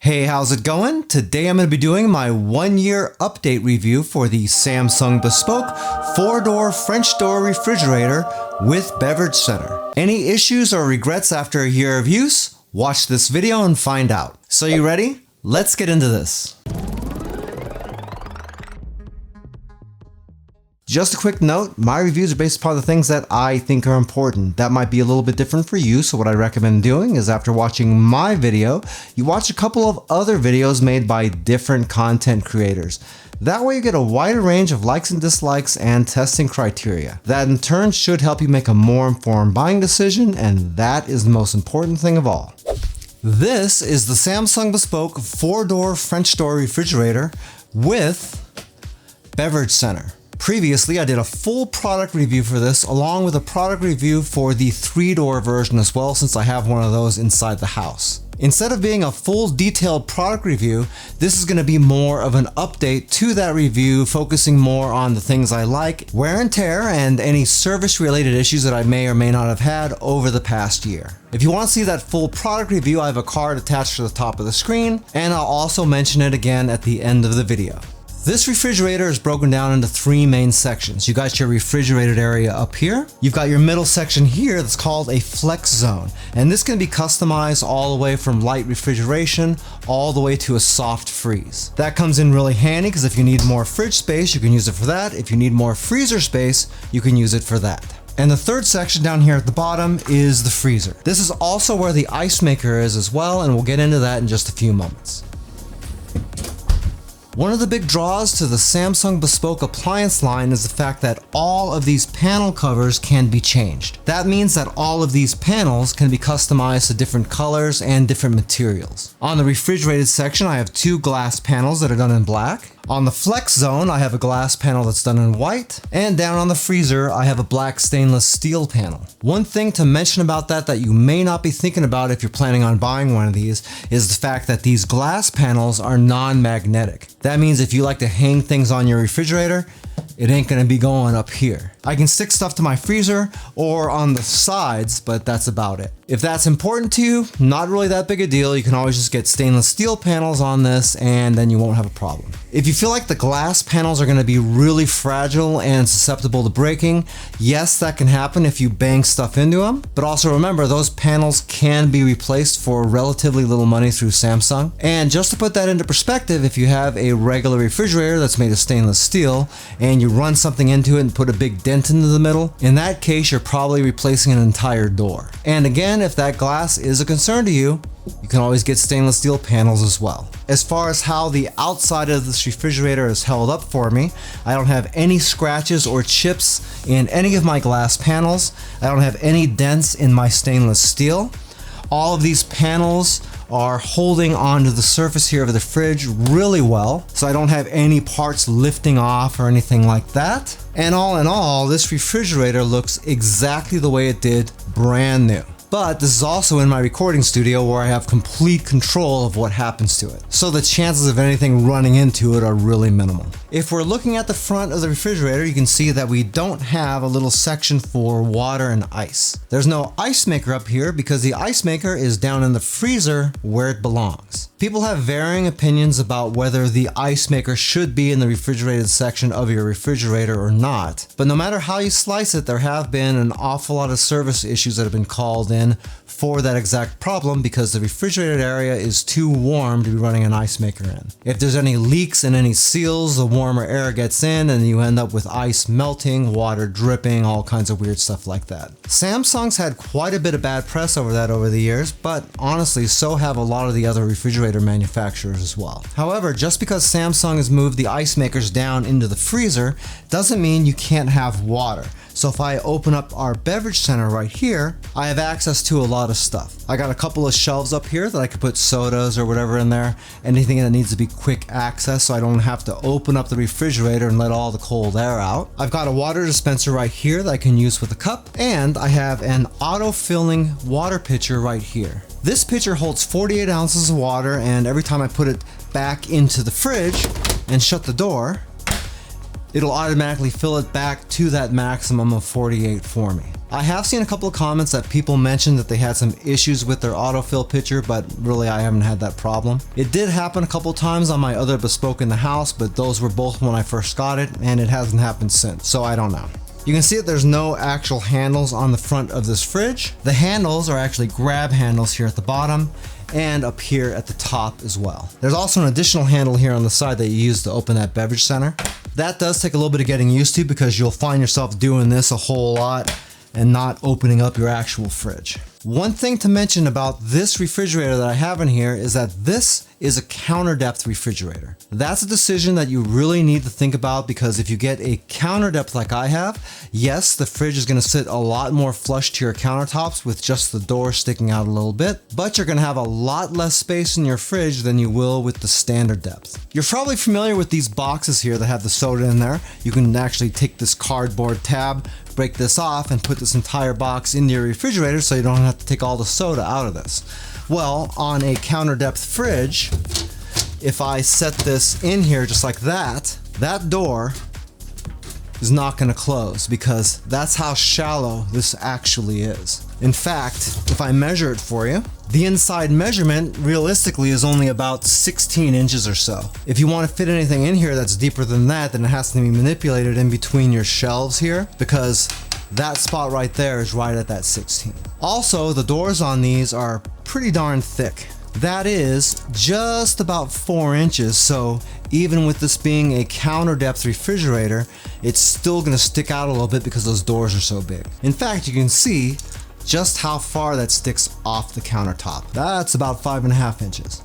Hey, how's it going? Today I'm going to be doing my 1-year update review for the Samsung Bespoke 4-door French door refrigerator with Beverage Center. Any issues or regrets after a year of use? Watch this video and find out. So you ready? Let's get into this. Just a quick note, my reviews are based upon the things that I think are important. That might be a little bit different for you, so what I recommend doing is after watching my video, you watch a couple of other videos made by different content creators. That way you get a wider range of likes and dislikes and testing criteria. That in turn should help you make a more informed buying decision, and that is the most important thing of all. This is the Samsung Bespoke 4-door French door refrigerator with Beverage Center. Previously, I did a full product review for this along with a product review for the 3-door version as well, since I have one of those inside the house. Instead of being a full detailed product review, this is going to be more of an update to that review, focusing more on the things I like, wear and tear, and any service related issues that I may or may not have had over the past year. If you want to see that full product review, I have a card attached to the top of the screen, and I'll also mention it again at the end of the video. This refrigerator is broken down into 3 main sections. You got your refrigerated area up here. You've got your middle section here that's called a flex zone. And this can be customized all the way from light refrigeration all the way to a soft freeze. That comes in really handy because if you need more fridge space, you can use it for that. If you need more freezer space, you can use it for that. And the third section down here at the bottom is the freezer. This is also where the ice maker is as well, and we'll get into that in just a few moments. One of the big draws to the Samsung Bespoke appliance line is the fact that all of these panel covers can be changed. That means that all of these panels can be customized to different colors and different materials. On the refrigerated section, I have 2 glass panels that are done in black. On the flex zone, I have a glass panel that's done in white, and down on the freezer, I have a black stainless steel panel. One thing to mention about that you may not be thinking about if you're planning on buying one of these is the fact that these glass panels are non-magnetic. That means if you like to hang things on your refrigerator, it ain't gonna be going up here. I can stick stuff to my freezer or on the sides, but that's about it. If that's important to you, not really that big a deal. You can always just get stainless steel panels on this and then you won't have a problem. If you feel like the glass panels are gonna be really fragile and susceptible to breaking, yes, that can happen if you bang stuff into them. But also remember, those panels can be replaced for relatively little money through Samsung. And just to put that into perspective, if you have a regular refrigerator that's made of stainless steel and you run something into it and put a big dent into the middle, in that case, you're probably replacing an entire door. And again, if that glass is a concern to you, you can always get stainless steel panels as well. As far as how the outside of this refrigerator is held up for me, I don't have any scratches or chips in any of my glass panels. I don't have any dents in my stainless steel. All of these panels are holding onto the surface here of the fridge really well, so I don't have any parts lifting off or anything like that. And all in all, this refrigerator looks exactly the way it did brand new. But this is also in my recording studio where I have complete control of what happens to it. So the chances of anything running into it are really minimal. If we're looking at the front of the refrigerator, you can see that we don't have a little section for water and ice. There's no ice maker up here because the ice maker is down in the freezer where it belongs. People have varying opinions about whether the ice maker should be in the refrigerated section of your refrigerator or not. But no matter how you slice it, there have been an awful lot of service issues that have been called in for that exact problem because the refrigerated area is too warm to be running an ice maker in. If there's any leaks in any seals, the warmer air gets in and you end up with ice melting, water dripping, all kinds of weird stuff like that. Samsung's had quite a bit of bad press over that over the years, but honestly, so have a lot of the other refrigerator manufacturers as well. However, just because Samsung has moved the ice makers down into the freezer doesn't mean you can't have water. So if I open up our beverage center right here, I have access to a lot of stuff. I got a couple of shelves up here that I could put sodas or whatever in there, anything that needs to be quick access so I don't have to open up the refrigerator and let all the cold air out. I've got a water dispenser right here that I can use with a cup, and I have an auto-filling water pitcher right here. This pitcher holds 48 ounces of water, and every time I put it back into the fridge and shut the door, it'll automatically fill it back to that maximum of 48 for me. I have seen a couple of comments that people mentioned that they had some issues with their autofill pitcher, but really I haven't had that problem. It did happen a couple times on my other Bespoke in the house, but those were both when I first got it, and it hasn't happened since, so I don't know. You can see that there's no actual handles on the front of this fridge. The handles are actually grab handles here at the bottom and up here at the top as well. There's also an additional handle here on the side that you use to open that beverage center. That does take a little bit of getting used to because you'll find yourself doing this a whole lot and not opening up your actual fridge. One thing to mention about this refrigerator that I have in here is that this is a counter depth refrigerator. That's a decision that you really need to think about, because if you get a counter depth like I have, yes, the fridge is gonna sit a lot more flush to your countertops with just the door sticking out a little bit, but you're gonna have a lot less space in your fridge than you will with the standard depth. You're probably familiar with these boxes here that have the soda in there. You can actually take this cardboard tab, break this off, and put this entire box into your refrigerator so you don't have to take all the soda out of this. Well, on a counter depth fridge, if I set this in here just like that, that door is not going to close because that's how shallow this actually is. In fact, if I measure it for you, the inside measurement realistically is only about 16 inches or so. If you want to fit anything in here that's deeper than that, then it has to be manipulated in between your shelves here, because that spot right there is right at that 16. Also, the doors on these are pretty darn thick. That is just about 4 inches, so even with this being a counter depth refrigerator, it's still going to stick out a little bit because those doors are so big. In fact, you can see just how far that sticks off the countertop. That's about 5.5 inches.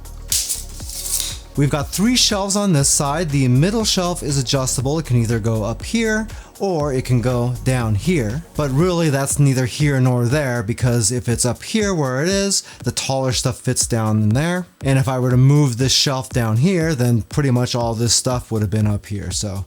We've got 3 shelves on this side. The middle shelf is adjustable. It can either go up here or it can go down here. But really that's neither here nor there, because if it's up here where it is, the taller stuff fits down in there. And if I were to move this shelf down here, then pretty much all this stuff would have been up here. So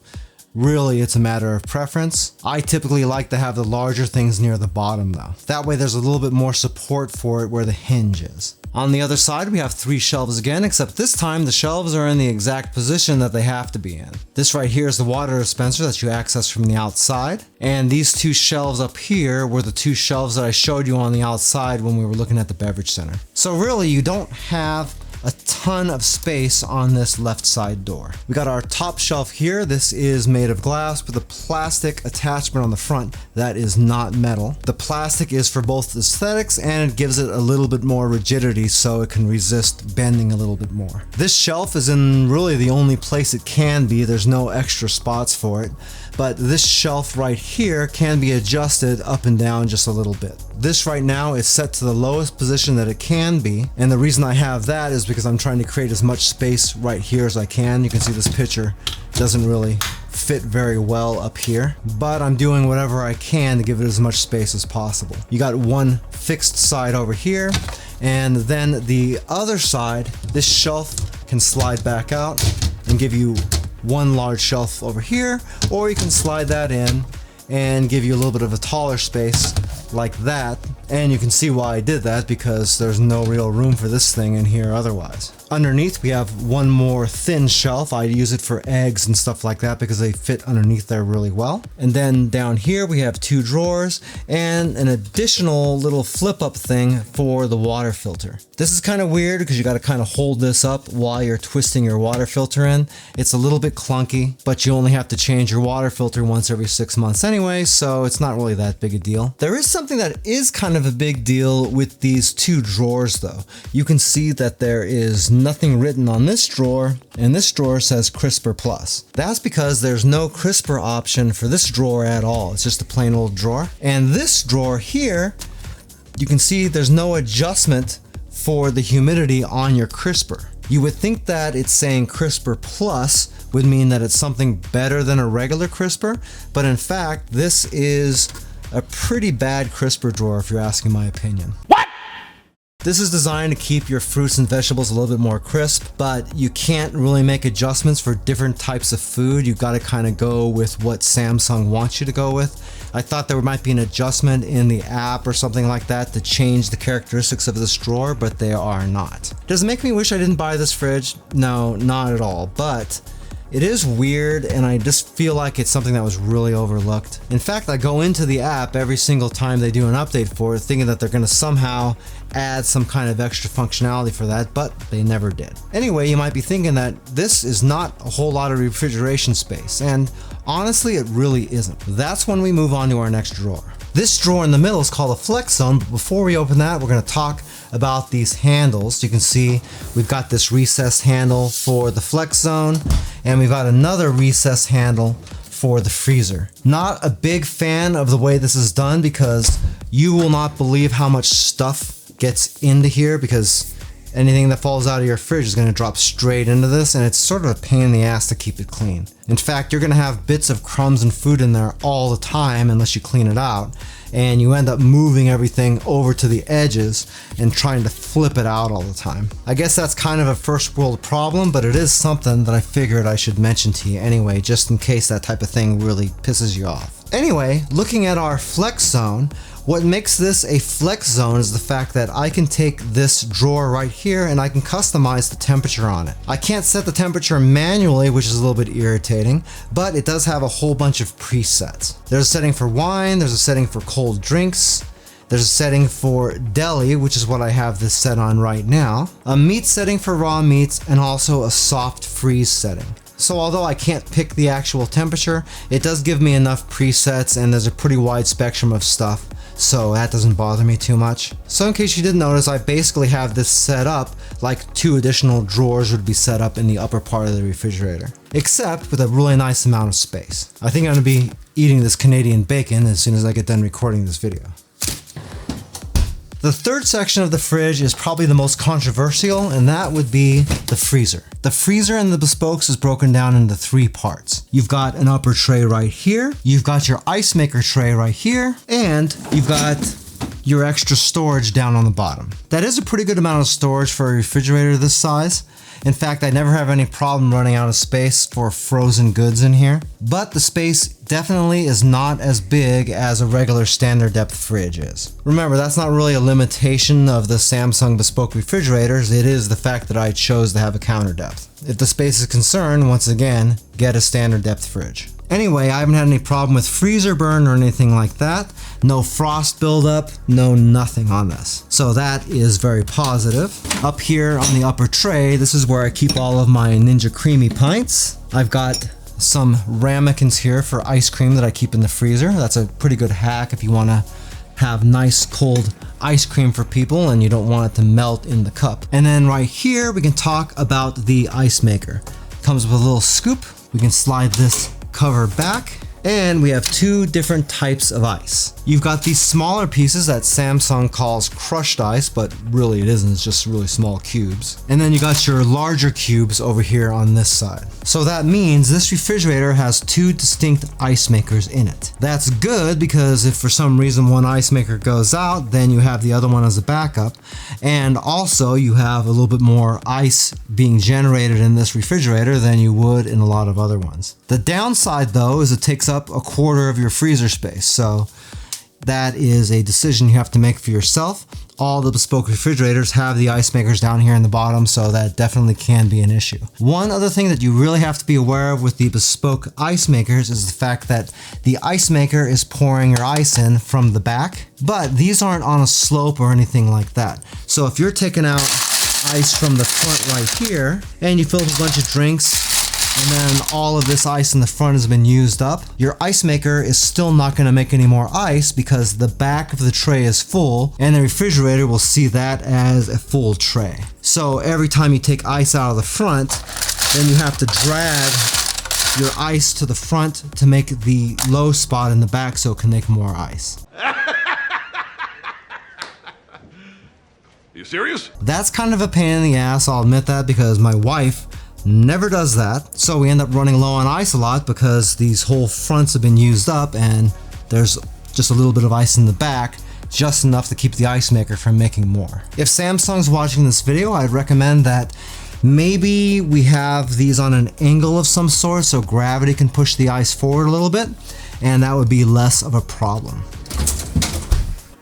really, it's a matter of preference. I typically like to have the larger things near the bottom though. That way there's a little bit more support for it where the hinge is. On the other side, we have 3 shelves again, except this time the shelves are in the exact position that they have to be in. This right here is the water dispenser that you access from the outside. And these 2 shelves up here were the 2 shelves that I showed you on the outside when we were looking at the beverage center. So really, you don't have a ton of space on this left side door. We got our top shelf here. This is made of glass with a plastic attachment on the front that is not metal. The plastic is for both aesthetics and it gives it a little bit more rigidity so it can resist bending a little bit more. This shelf is in really the only place it can be. There's no extra spots for it. But this shelf right here can be adjusted up and down just a little bit. This right now is set to the lowest position that it can be, and the reason I have that is because I'm trying to create as much space right here as I can. You can see this picture doesn't really fit very well up here, but I'm doing whatever I can to give it as much space as possible. You got one fixed side over here, and then the other side, this shelf can slide back out and give you one large shelf over here, or you can slide that in and give you a little bit of a taller space like that. And you can see why I did that, because there's no real room for this thing in here otherwise. Underneath we have one more thin shelf. I use it for eggs and stuff like that because they fit underneath there really well. And then down here we have 2 drawers and an additional little flip up thing for the water filter. This is kind of weird because you got to kind of hold this up while you're twisting your water filter in. It's a little bit clunky, but you only have to change your water filter once every 6 months anyway, so it's not really that big a deal. There is something that is kind of a big deal with these 2 drawers though. You can see that there is nothing written on this drawer, and this drawer says Crisper Plus. That's because there's no crisper option for this drawer at all. It's just a plain old drawer. And this drawer here, you can see there's no adjustment for the humidity on your crisper. You would think that it's saying Crisper Plus would mean that it's something better than a regular crisper, but in fact this is a pretty bad crisper drawer if you're asking my opinion. What? This is designed to keep your fruits and vegetables a little bit more crisp, but you can't really make adjustments for different types of food. You've got to kind of go with what Samsung wants you to go with. I thought there might be an adjustment in the app or something like that to change the characteristics of this drawer, but they are not. Does it make me wish I didn't buy this fridge? No, not at all, but It is weird, and I just feel like it's something that was really overlooked. In fact, I go into the app every single time they do an update for it, thinking that they're going to somehow add some kind of extra functionality for that, but they never did. Anyway, you might be thinking that this is not a whole lot of refrigeration space, and honestly, it really isn't. That's when we move on to our next drawer. This drawer in the middle is called a Flexzone, but before we open that, we're going to talk about these handles. You can see we've got this recessed handle for the Flexzone, and we've got another recessed handle for the freezer. Not a big fan of the way this is done because you will not believe how much stuff gets into here, because anything that falls out of your fridge is going to drop straight into this, and it's sort of a pain in the ass to keep it clean. In fact, you're going to have bits of crumbs and food in there all the time unless you clean it out, and you end up moving everything over to the edges and trying to flip it out all the time. I guess that's kind of a first world problem, but it is something that I figured I should mention to you anyway, just in case that type of thing really pisses you off. Anyway, looking at our Flexzone, what makes this a Flexzone is the fact that I can take this drawer right here and I can customize the temperature on it. I can't set the temperature manually, which is a little bit irritating, but it does have a whole bunch of presets. There's a setting for wine, there's a setting for cold drinks, there's a setting for deli, which is what I have this set on right now, a meat setting for raw meats, and also a soft freeze setting. So although I can't pick the actual temperature, it does give me enough presets, and there's a pretty wide spectrum of stuff, so that doesn't bother me too much. So in case you didn't notice, I basically have this set up like 2 additional drawers would be set up in the upper part of the refrigerator, except with a really nice amount of space. I think I'm going to be eating this Canadian bacon as soon as I get done recording this video. The third section of the fridge is probably the most controversial, and that would be the freezer. The freezer in the Bespokes is broken down into 3 parts. You've got an upper tray right here, you've got your ice maker tray right here, and you've got your extra storage down on the bottom. That is a pretty good amount of storage for a refrigerator this size. In fact, I never have any problem running out of space for frozen goods in here, but the space definitely is not as big as a regular standard depth fridge is. Remember, that's not really a limitation of the Samsung Bespoke refrigerators, it is the fact that I chose to have a counter depth. If the space is concerned, once again, get a standard depth fridge. Anyway, I haven't had any problem with freezer burn or anything like that. No frost buildup, no nothing on this. So that is very positive. Up here on the upper tray, this is where I keep all of my Ninja Creamy pints. I've got some ramekins here for ice cream that I keep in the freezer. That's a pretty good hack if you want to have nice cold ice cream for people and you don't want it to melt in the cup. And then right here, we can talk about the ice maker. Comes with a little scoop. We can slide this cover back, and we have 2 different types of ice. You've got these smaller pieces that Samsung calls crushed ice, but really it isn't, it's just really small cubes. And then you got your larger cubes over here on this side. So that means this refrigerator has 2 distinct ice makers in it. That's good because if for some reason one ice maker goes out, then you have the other one as a backup. And also you have a little bit more ice being generated in this refrigerator than you would in a lot of other ones. The downside though is it takes up 1/4 of your freezer space. So that is a decision you have to make for yourself. All the Bespoke refrigerators have the ice makers down here in the bottom, so that definitely can be an issue. One other thing that you really have to be aware of with the Bespoke ice makers is the fact that the ice maker is pouring your ice in from the back, but these aren't on a slope or anything like that. So if you're taking out ice from the front right here and you fill up a bunch of drinks, and then all of this ice in the front has been used up, your ice maker is still not going to make any more ice because the back of the tray is full, and the refrigerator will see that as a full tray. So every time you take ice out of the front, then you have to drag your ice to the front to make the low spot in the back so it can make more ice. You serious? That's kind of a pain in the ass, I'll admit that, because my wife never does that. So we end up running low on ice a lot because these whole fronts have been used up and there's just a little bit of ice in the back, just enough to keep the ice maker from making more. If Samsung's watching this video, I'd recommend that maybe we have these on an angle of some sort so gravity can push the ice forward a little bit, and that would be less of a problem.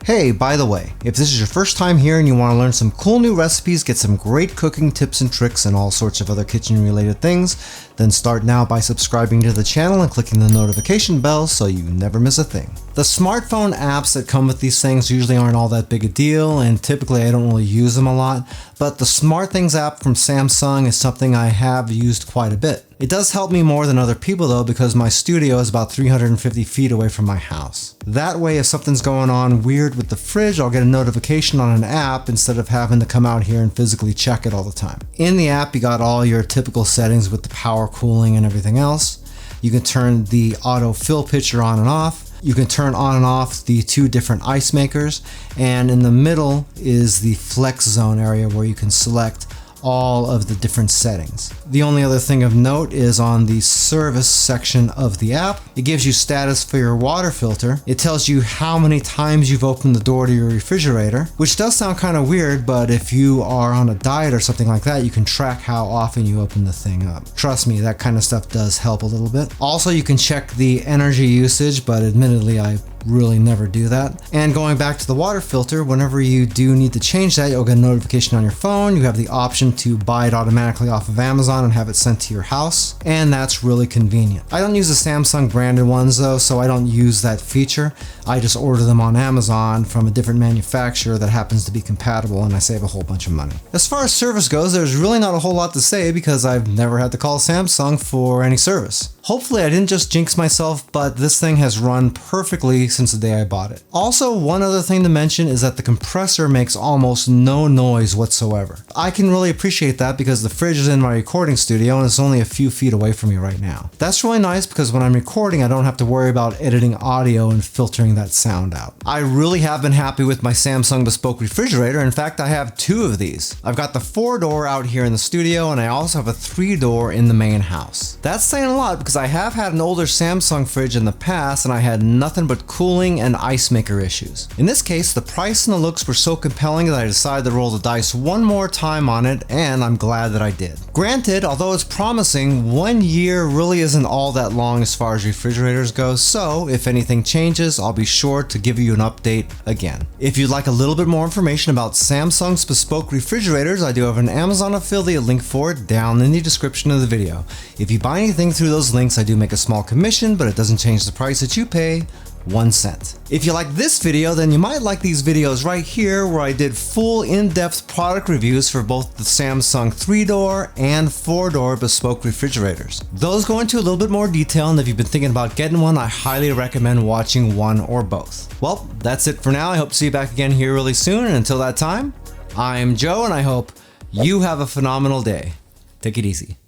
Hey, by the way, if this is your first time here and you want to learn some cool new recipes, get some great cooking tips and tricks and all sorts of other kitchen related things, then start now by subscribing to the channel and clicking the notification bell so you never miss a thing. The smartphone apps that come with these things usually aren't all that big a deal, and typically I don't really use them a lot, but the SmartThings app from Samsung is something I have used quite a bit. It does help me more than other people though, because my studio is about 350 feet away from my house. That way, if something's going on weird with the fridge, I'll get a notification on an app instead of having to come out here and physically check it all the time. In the app, you got all your typical settings with the power, cooling, and everything else. You can turn the auto fill pitcher on and off. You can turn on and off the two different ice makers, and in the middle is the Flexzone area where you can select all of the different settings. The only other thing of note is on the service section of the app. It gives you status for your water filter. It tells you how many times you've opened the door to your refrigerator, which does sound kind of weird, but if you are on a diet or something like that, you can track how often you open the thing up. Trust me, that kind of stuff does help a little bit. Also, you can check the energy usage, but admittedly, I really never do that. And going back to the water filter, whenever you do need to change that, you'll get a notification on your phone. You have the option to buy it automatically off of Amazon and have it sent to your house, and that's really convenient. I don't use the Samsung branded ones though, so I don't use that feature. I just order them on Amazon from a different manufacturer that happens to be compatible, and I save a whole bunch of money. As far as service goes, there's really not a whole lot to say because I've never had to call Samsung for any service. Hopefully I didn't just jinx myself, but this thing has run perfectly since the day I bought it. Also, one other thing to mention is that the compressor makes almost no noise whatsoever. I can really appreciate that because the fridge is in my recording studio and it's only a few feet away from me right now. That's really nice because when I'm recording, I don't have to worry about editing audio and filtering that sound out. I really have been happy with my Samsung Bespoke refrigerator. In fact, I have two of these. I've got the 4-door out here in the studio, and I also have a 3-door in the main house. That's saying a lot because I have had an older Samsung fridge in the past and I had nothing but cooling and ice maker issues. In this case, the price and the looks were so compelling that I decided to roll the dice one more time on it, and I'm glad that I did. Granted, although it's promising, 1 year really isn't all that long as far as refrigerators go, so if anything changes, I'll be sure to give you an update again. If you'd like a little bit more information about Samsung's Bespoke refrigerators, I do have an Amazon affiliate link for it down in the description of the video. If you buy anything through those links, I do make a small commission, but it doesn't change the price that you pay 1 cent. If you like this video, then you might like these videos right here where I did full in-depth product reviews for both the Samsung 3-door and 4-door Bespoke refrigerators. Those go into a little bit more detail, and if you've been thinking about getting one, I highly recommend watching one or both. Well, that's it for now. I hope to see you back again here really soon, and until that time, I'm Joe, and I hope you have a phenomenal day. Take it easy.